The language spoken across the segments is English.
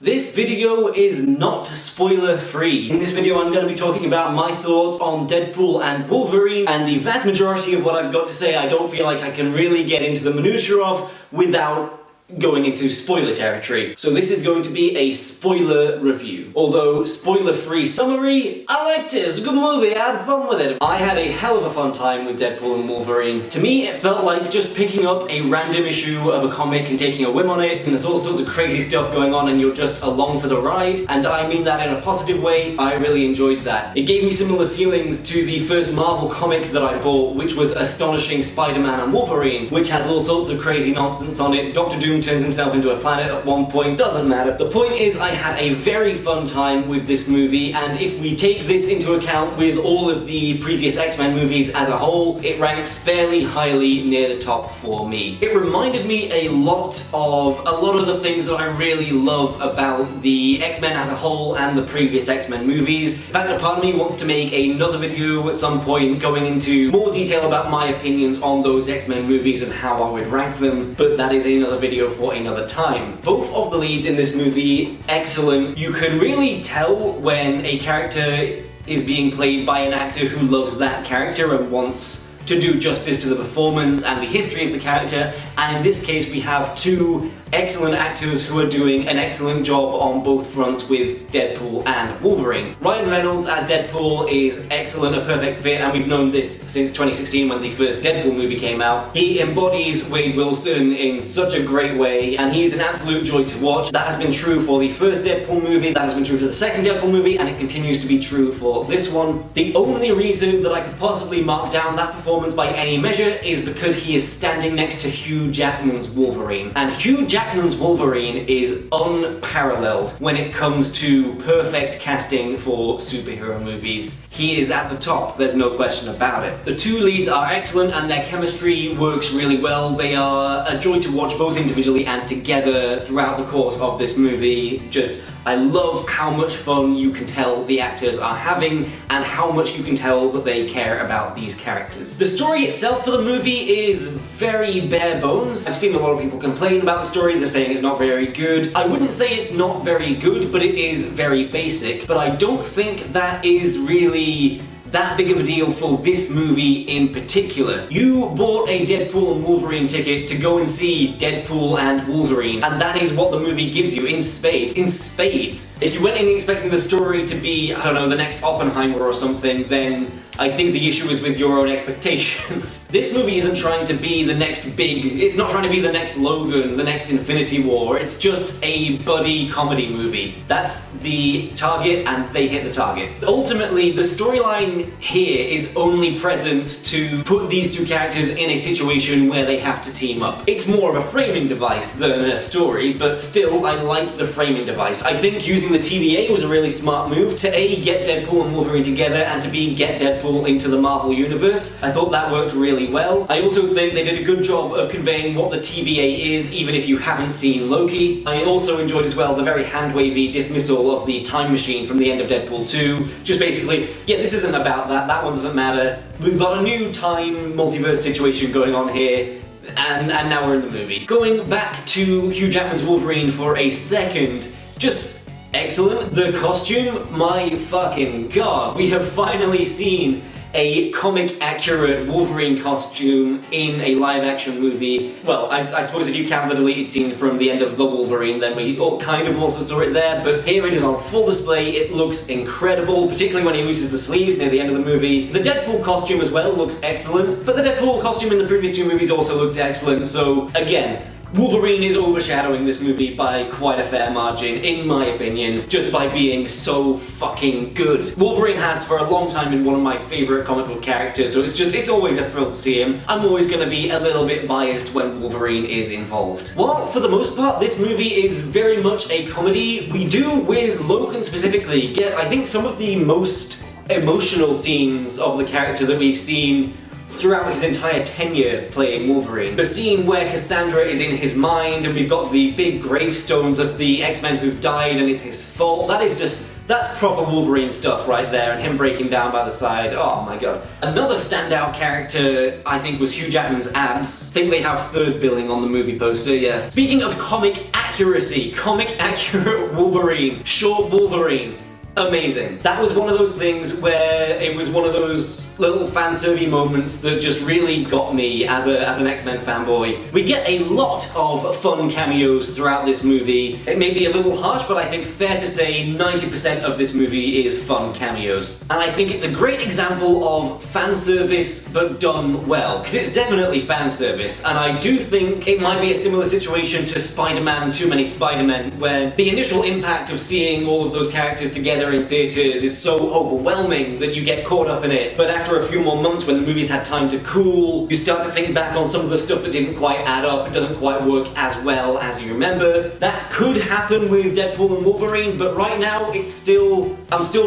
This video is not spoiler free. In this video I'm going to be talking about my thoughts on Deadpool and Wolverine, and the vast majority of what I've got to say I don't feel like I can really get into the minutiae of without going into spoiler territory. So this is going to be a spoiler review. Although spoiler-free summary, I liked it, it's a good movie, I had fun with it. I had a hell of a fun time with Deadpool and Wolverine. To me it felt like just picking up a random issue of a comic and taking a whim on it, and there's all sorts of crazy stuff going on and you're just along for the ride, and I mean that in a positive way. I really enjoyed that. It gave me similar feelings to the first Marvel comic that I bought, which was Astonishing Spider-Man and Wolverine, which has all sorts of crazy nonsense on it. Dr. Doom turns himself into a planet at one point, doesn't matter. The point is I had a very fun time with this movie, and if we take this into account with all of the previous X-Men movies as a whole, it ranks fairly highly near the top for me. It reminded me a lot of the things that I really love about the X-Men as a whole and the previous X-Men movies. In fact, a part of me wants to make another video at some point going into more detail about my opinions on those X-Men movies and how I would rank them, but that is another video for another time. Both of the leads in this movie, excellent. You can really tell when a character is being played by an actor who loves that character and wants to do justice to the performance and the history of the character, and in this case we have two excellent actors who are doing an excellent job on both fronts with Deadpool and Wolverine. Ryan Reynolds as Deadpool is excellent, a perfect fit, and we've known this since 2016 when the first Deadpool movie came out. He embodies Wade Wilson in such a great way, and he is an absolute joy to watch. That has been true for the first Deadpool movie, that has been true for the second Deadpool movie, and it continues to be true for this one. The only reason that I could possibly mark down that performance by any measure is because he is standing next to Hugh Jackman's Wolverine, and Hugh Jackman's Wolverine is unparalleled when it comes to perfect casting for superhero movies. He is at the top, there's no question about it. The two leads are excellent and their chemistry works really well. They are a joy to watch both individually and together throughout the course of this movie. I love how much fun you can tell the actors are having and how much you can tell that they care about these characters. The story itself for the movie is very bare bones. I've seen a lot of people complain about the story, they're saying it's not very good. I wouldn't say it's not very good, but it is very basic. But I don't think that is really that big of a deal for this movie in particular. You bought a Deadpool and Wolverine ticket to go and see Deadpool and Wolverine, and that is what the movie gives you in spades. In spades. If you went in expecting the story to be, I don't know, the next Oppenheimer or something, then I think the issue is with your own expectations. This movie isn't trying to be the next it's not trying to be the next Logan, the next Infinity War, it's just a buddy comedy movie. That's the target, and they hit the target. Ultimately, the storyline here is only present to put these two characters in a situation where they have to team up. It's more of a framing device than a story, but still, I liked the framing device. I think using the TVA was a really smart move to A, get Deadpool and Wolverine together, and to B, get Deadpool into the Marvel Universe. I thought that worked really well. I also think they did a good job of conveying what the TVA is, even if you haven't seen Loki. I also enjoyed as well the very hand-wavy dismissal of the time machine from the end of Deadpool 2. Just basically, yeah, this isn't about that one doesn't matter. We've got a new time multiverse situation going on here, and now we're in the movie. Going back to Hugh Jackman's Wolverine for a second, just excellent. The costume, my fucking god. We have finally seen a comic-accurate Wolverine costume in a live-action movie. Well, I suppose if you count the deleted scene from the end of The Wolverine, then we kind of also saw it there, but here it is on full display. It looks incredible, particularly when he loses the sleeves near the end of the movie. The Deadpool costume as well looks excellent, but the Deadpool costume in the previous two movies also looked excellent, so again, Wolverine is overshadowing this movie by quite a fair margin, in my opinion, just by being so fucking good. Wolverine has for a long time been one of my favourite comic book characters, so it's always a thrill to see him. I'm always gonna be a little bit biased when Wolverine is involved. While for the most part this movie is very much a comedy, we do, with Logan specifically, get I think some of the most emotional scenes of the character that we've seen throughout his entire tenure playing Wolverine. The scene where Cassandra is in his mind and we've got the big gravestones of the X-Men who've died and it's his fault, that's proper Wolverine stuff right there, and him breaking down by the side, oh my god. Another standout character, I think, was Hugh Jackman's abs. I think they have third billing on the movie poster, yeah. Speaking of comic accuracy, comic accurate Wolverine, short Wolverine. Amazing. That was one of those things where it was one of those little fan-serving moments that just really got me as an X-Men fanboy. We get a lot of fun cameos throughout this movie. It may be a little harsh, but I think fair to say 90% of this movie is fun cameos. And I think it's a great example of fan service, but done well. Because it's definitely fan service, and I do think it might be a similar situation to Spider-Man Too Many Spider-Men, where the initial impact of seeing all of those characters together in theaters is so overwhelming that you get caught up in it. But after a few more months, when the movie's had time to cool, you start to think back on some of the stuff that didn't quite add up, it doesn't quite work as well as you remember. That could happen with Deadpool and Wolverine, but right now I'm still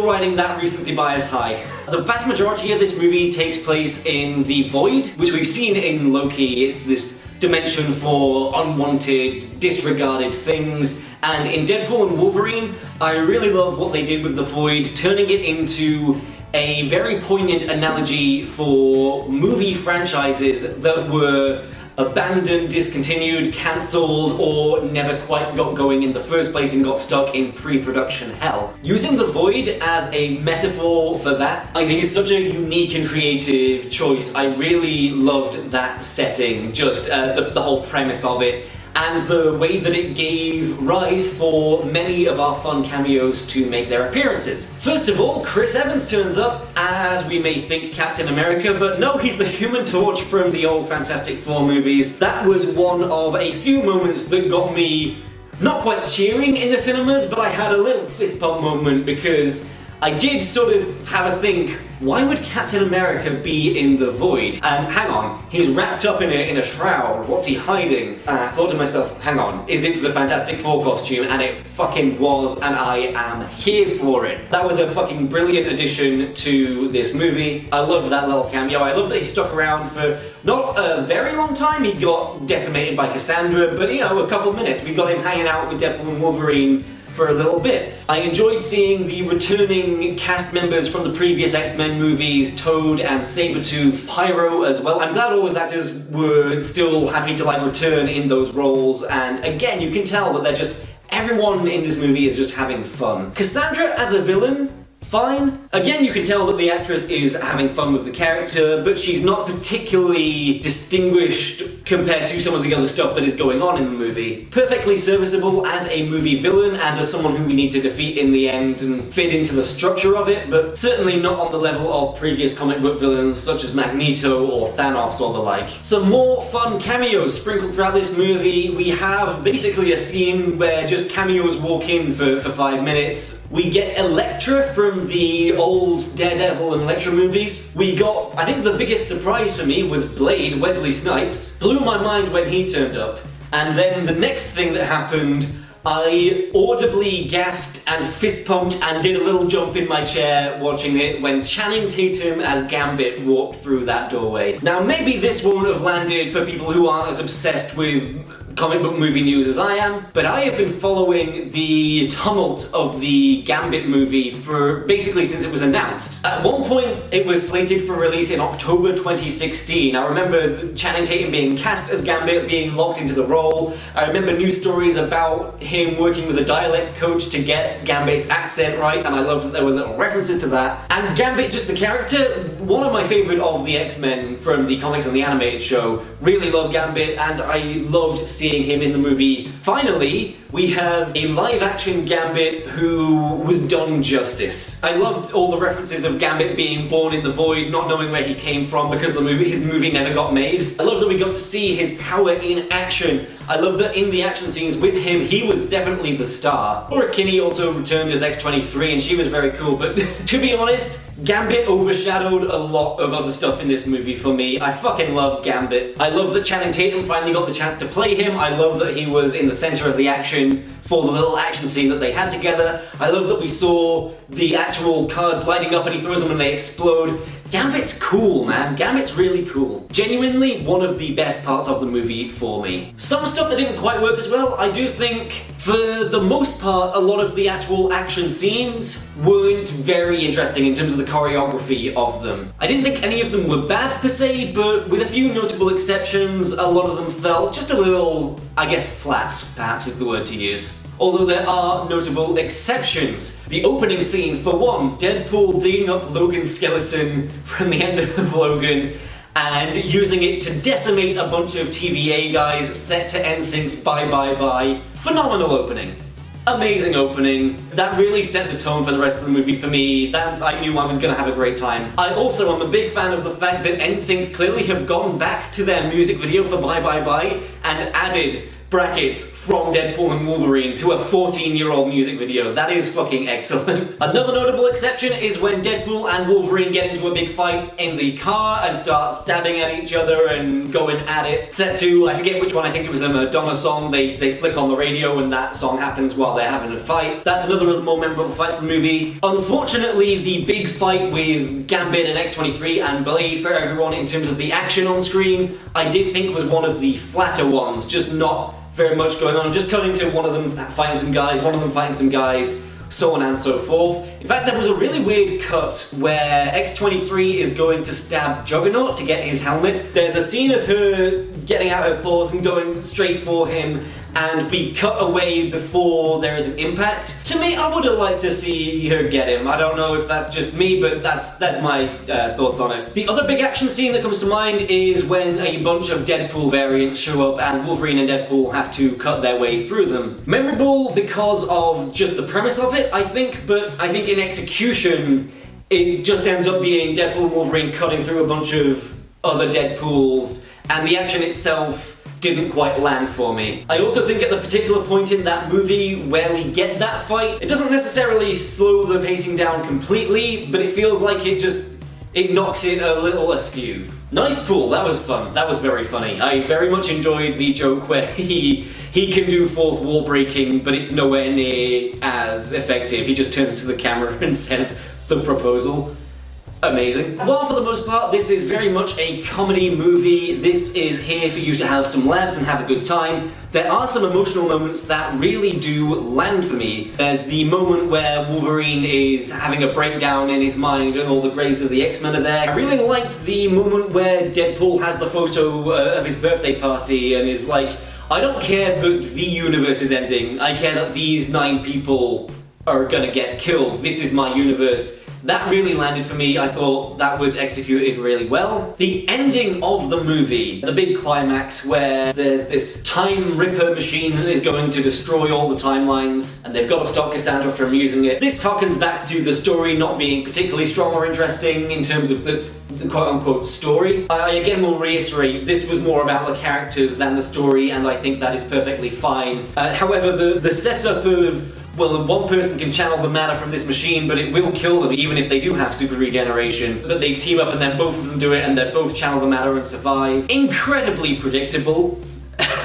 riding that recency bias high. The vast majority of this movie takes place in the Void, which we've seen in Loki. It's this dimension for unwanted, disregarded things. And in Deadpool and Wolverine, I really love what they did with the Void, turning it into a very poignant analogy for movie franchises that were abandoned, discontinued, cancelled, or never quite got going in the first place and got stuck in pre-production hell. Using the Void as a metaphor for that, I think is such a unique and creative choice. I really loved that setting, just the whole premise of it, and the way that it gave rise for many of our fun cameos to make their appearances. First of all, Chris Evans turns up as we may think Captain America, but no, he's the Human Torch from the old Fantastic Four movies. That was one of a few moments that got me not quite cheering in the cinemas, but I had a little fist pump moment because I did sort of have a think, why would Captain America be in the Void? Hang on, he's wrapped up in a shroud, what's he hiding? And I thought to myself, hang on, is it the Fantastic Four costume? And it fucking was, and I am here for it. That was a fucking brilliant addition to this movie. I loved that little cameo. I love that he stuck around for not a very long time. He got decimated by Cassandra, but you know, a couple minutes. We got him hanging out with Deadpool and Wolverine for a little bit. I enjoyed seeing the returning cast members from the previous X-Men movies, Toad and Sabretooth, Pyro as well. I'm glad all those actors were still happy to return in those roles, and again, you can tell that everyone in this movie is just having fun. Cassandra as a villain, fine. Again, you can tell that the actress is having fun with the character, but she's not particularly distinguished compared to some of the other stuff that is going on in the movie. Perfectly serviceable as a movie villain and as someone who we need to defeat in the end and fit into the structure of it, but certainly not on the level of previous comic book villains such as Magneto or Thanos or the like. Some more fun cameos sprinkled throughout this movie. We have basically a scene where just cameos walk in for 5 minutes. We get Elektra from the old Daredevil and Elektra movies. We got, I think the biggest surprise for me was Blade, Wesley Snipes. Blew my mind when he turned up. And then the next thing that happened, I audibly gasped and fist pumped and did a little jump in my chair watching it when Channing Tatum as Gambit walked through that doorway. Now maybe this won't have landed for people who aren't as obsessed with comic book movie news as I am, but I have been following the tumult of the Gambit movie for basically since it was announced. At one point, it was slated for release in October 2016. I remember Channing Tatum being cast as Gambit, being locked into the role. I remember news stories about him working with a dialect coach to get Gambit's accent right, and I loved that there were little references to that. And Gambit, just the character, one of my favorite of the X-Men from the comics and the animated show. Really loved Gambit, and I loved seeing him in the movie. Finally, we have a live-action Gambit who was done justice. I loved all the references of Gambit being born in the Void, not knowing where he came from because his movie never got made. I love that we got to see his power in action. I love that in the action scenes with him, he was definitely the star. Laura Kinney also returned as X-23 and she was very cool, but to be honest, Gambit overshadowed a lot of other stuff in this movie for me. I fucking love Gambit. I love that Channing Tatum finally got the chance to play him. I love that he was in the center of the action for the little action scene that they had together. I love that we saw the actual cards lighting up and he throws them and they explode. Gambit's cool, man. Gambit's really cool. Genuinely one of the best parts of the movie for me. Some stuff that didn't quite work as well. I do think, for the most part, a lot of the actual action scenes weren't very interesting in terms of the choreography of them. I didn't think any of them were bad per se, but with a few notable exceptions, a lot of them felt just a little, I guess, flat, perhaps is the word to use. Although there are notable exceptions. The opening scene, for one, Deadpool digging up Logan's skeleton from the end of Logan and using it to decimate a bunch of TVA guys set to NSYNC's Bye Bye Bye. Phenomenal opening. Amazing opening. That really set the tone for the rest of the movie for me. That I knew I was gonna have a great time. I also am a big fan of the fact that NSYNC clearly have gone back to their music video for Bye Bye Bye and added brackets from Deadpool and Wolverine to a 14-year-old music video. That is fucking excellent. Another notable exception is when Deadpool and Wolverine get into a big fight in the car and start stabbing at each other and going at it. Set to, I forget which one, I think it was a Madonna song. They flick on the radio and that song happens while they're having a fight. That's another of the more memorable fights in the movie. Unfortunately, the big fight with Gambit and X-23 and Blade for everyone in terms of the action on screen, I did think was one of the flatter ones, just not very much going on, just cutting to one of them fighting some guys, one of them fighting some guys, so on and so forth. In fact, there was a really weird cut where X-23 is going to stab Juggernaut to get his helmet. There's a scene of her getting out her claws and going straight for him, and we cut away before there is an impact. To me, I would have liked to see her get him. I don't know if that's just me, but that's my thoughts on it. The other big action scene that comes to mind is when a bunch of Deadpool variants show up and Wolverine and Deadpool have to cut their way through them. Memorable because of just the premise of it, I think, but I think in execution, it just ends up being Deadpool and Wolverine cutting through a bunch of other Deadpools, and the action itself didn't quite land for me. I also think at the particular point in that movie where we get that fight, it doesn't necessarily slow the pacing down completely, but it feels like it knocks it a little askew. Nice pool, that was fun. That was very funny. I very much enjoyed the joke where he can do fourth wall breaking, but it's nowhere near as effective. He just turns to the camera and says, "The proposal." Amazing. While for the most part this is very much a comedy movie, this is here for you to have some laughs and have a good time, there are some emotional moments that really do land for me. There's the moment where Wolverine is having a breakdown in his mind and all the graves of the X-Men are there. I really liked the moment where Deadpool has the photo of his birthday party and is like, I don't care that the universe is ending, I care that these 9 people are gonna get killed. This is my universe. That really landed for me. I thought that was executed really well. The ending of the movie, the big climax where there's this time ripper machine that is going to destroy all the timelines and they've got to stop Cassandra from using it. This harkens back to the story not being particularly strong or interesting in terms of the quote-unquote story. I again will reiterate, this was more about the characters than the story, and I think that is perfectly fine. However, the setup of, well, one person can channel the matter from this machine, but it will kill them even if they do have super regeneration. But they team up and then both of them do it and they both channel the matter and survive. Incredibly predictable,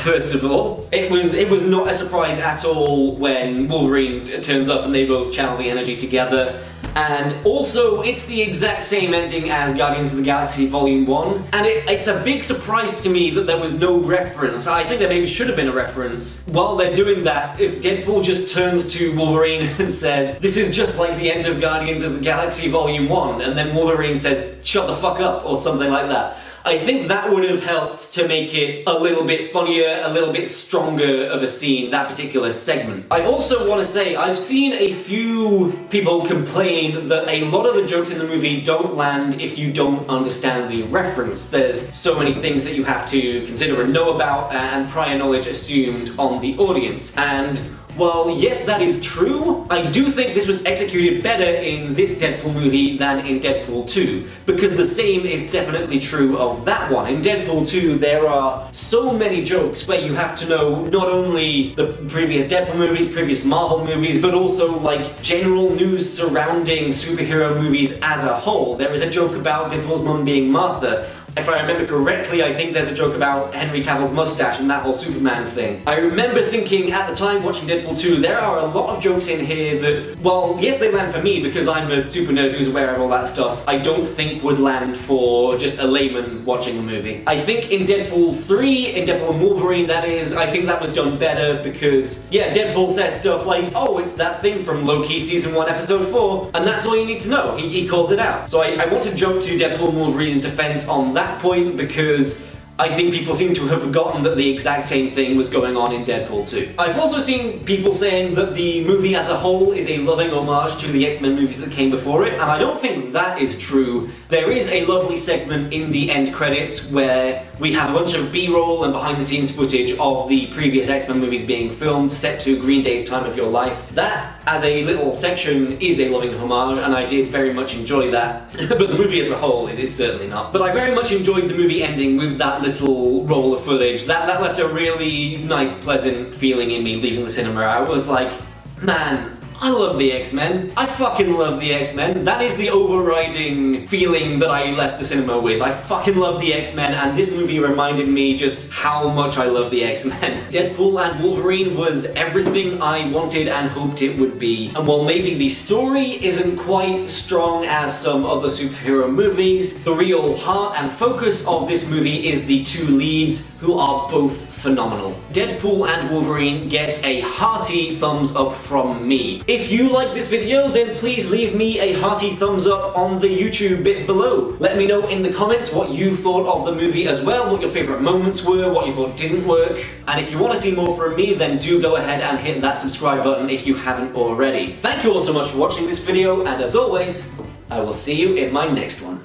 first of all. It was not a surprise at all when Wolverine turns up and they both channel the energy together. And also, it's the exact same ending as Guardians of the Galaxy Volume 1, and it's a big surprise to me that there was no reference. I think there maybe should have been a reference. While they're doing that, if Deadpool just turns to Wolverine and said, "This is just like the end of Guardians of the Galaxy Volume 1, and then Wolverine says, "Shut the fuck up," or something like that. I think that would have helped to make it a little bit funnier, a little bit stronger of a scene, that particular segment. I also want to say, I've seen a few people complain that a lot of the jokes in the movie don't land if you don't understand the reference. There's so many things that you have to consider and know about, and prior knowledge assumed on the audience. And while yes, that is true, I do think this was executed better in this Deadpool movie than in Deadpool 2, because the same is definitely true of that one. In Deadpool 2, there are so many jokes where you have to know not only the previous Deadpool movies, previous Marvel movies, but also like general news surrounding superhero movies as a whole. There is a joke about Deadpool's mum being Martha. If I remember correctly, I think there's a joke about Henry Cavill's mustache and that whole Superman thing. I remember thinking at the time watching Deadpool 2, there are a lot of jokes in here that, well, yes, they land for me because I'm a super nerd who's aware of all that stuff, I don't think would land for just a layman watching the movie. I think in Deadpool 3, in Deadpool and Wolverine that is, I think that was done better because, yeah, Deadpool says stuff like, oh, it's that thing from Loki Season 1 Episode 4, and that's all you need to know. He calls it out. So I want to jump to Deadpool and Wolverine's defense on that point because I think people seem to have forgotten that the exact same thing was going on in Deadpool 2. I've also seen people saying that the movie as a whole is a loving homage to the X-Men movies that came before it, and I don't think that is true. There is a lovely segment in the end credits where we have a bunch of B-roll and behind-the-scenes footage of the previous X-Men movies being filmed, set to Green Day's Time of Your Life. That, as a little section, is a loving homage, and I did very much enjoy that. But the movie as a whole, it is certainly not. But I very much enjoyed the movie ending with that little roll of footage. That left a really nice, pleasant feeling in me leaving the cinema. I was like, man, I love the X-Men. I fucking love the X-Men. That is the overriding feeling that I left the cinema with. I fucking love the X-Men, and this movie reminded me just how much I love the X-Men. Deadpool and Wolverine was everything I wanted and hoped it would be. And while maybe the story isn't quite strong as some other superhero movies, the real heart and focus of this movie is the two leads, who are both phenomenal. Deadpool and Wolverine get a hearty thumbs up from me. If you like this video, then please leave me a hearty thumbs up on the YouTube bit below. Let me know in the comments what you thought of the movie as well, what your favourite moments were, what you thought didn't work. And if you want to see more from me, then do go ahead and hit that subscribe button if you haven't already. Thank you all so much for watching this video, and as always, I will see you in my next one.